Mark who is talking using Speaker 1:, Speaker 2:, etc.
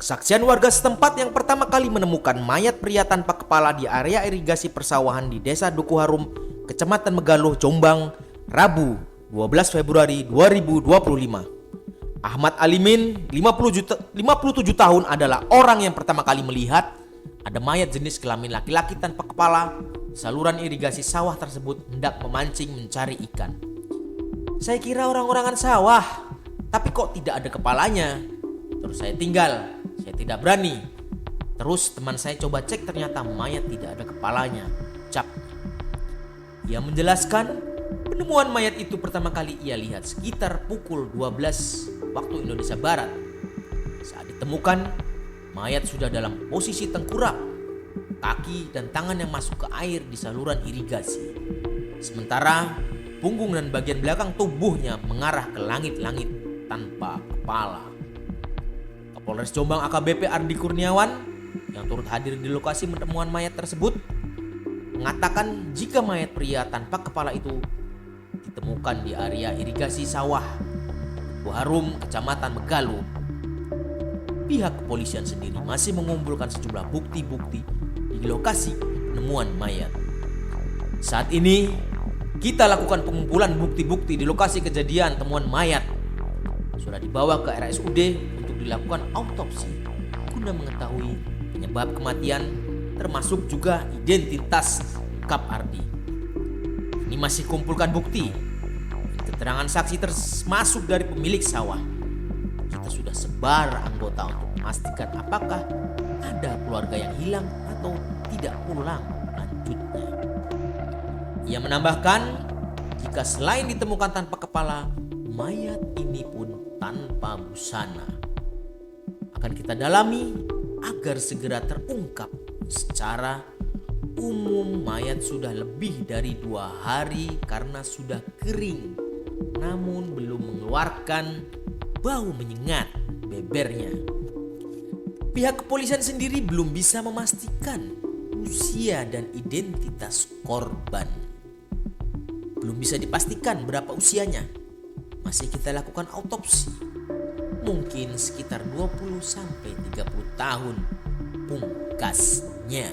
Speaker 1: Kesaksian warga setempat yang pertama kali menemukan mayat pria tanpa kepala di area irigasi persawahan di Desa Duku Harum, Kecamatan Megaluh, Jombang, Rabu 12 Februari 2025. Ahmad Alimin, 57 tahun, adalah orang yang pertama kali melihat ada mayat jenis kelamin laki-laki tanpa kepala di saluran irigasi sawah tersebut hendak memancing mencari ikan. Saya kira orang-orangan sawah, tapi kok tidak ada kepalanya. Terus saya tinggal, saya tidak berani. Terus teman saya coba cek, ternyata mayat tidak ada kepalanya. Cap. Ia menjelaskan penemuan mayat itu pertama kali ia lihat sekitar pukul 12 waktu Indonesia Barat. Saat ditemukan, mayat sudah dalam posisi tengkurap, kaki dan tangan yang masuk ke air di saluran irigasi. Sementara punggung dan bagian belakang tubuhnya mengarah ke langit-langit tanpa kepala. Kapolres Jombang AKBP Ardi Kurniawan yang turut hadir di lokasi penemuan mayat tersebut mengatakan jika mayat pria tanpa kepala itu ditemukan di area irigasi sawah Duku Harum, Kecamatan Megaluh, pihak kepolisian sendiri masih mengumpulkan sejumlah bukti-bukti di lokasi penemuan mayat. Saat ini kita lakukan pengumpulan bukti-bukti di lokasi kejadian temuan mayat. Sudah dibawa ke RSUD untuk dilakukan autopsi guna mengetahui penyebab kematian termasuk juga identitas Kap Ardi. Ini masih kumpulkan bukti. Keterangan saksi termasuk dari pemilik sawah. Kita sudah sebar anggota untuk memastikan apakah ada keluarga yang hilang atau tidak pulang lanjutnya. Ia menambahkan jika selain ditemukan tanpa kepala, mayat ini pun tanpa busana. Akan kita dalami agar segera terungkap. Secara umum mayat sudah lebih dari 2 hari karena sudah kering, namun belum mengeluarkan bau menyengat bebernya. Pihak kepolisian sendiri belum bisa memastikan usia dan identitas korban. Belum bisa dipastikan berapa usianya. Masih kita lakukan autopsi. Mungkin sekitar 20-30 tahun pungkasnya.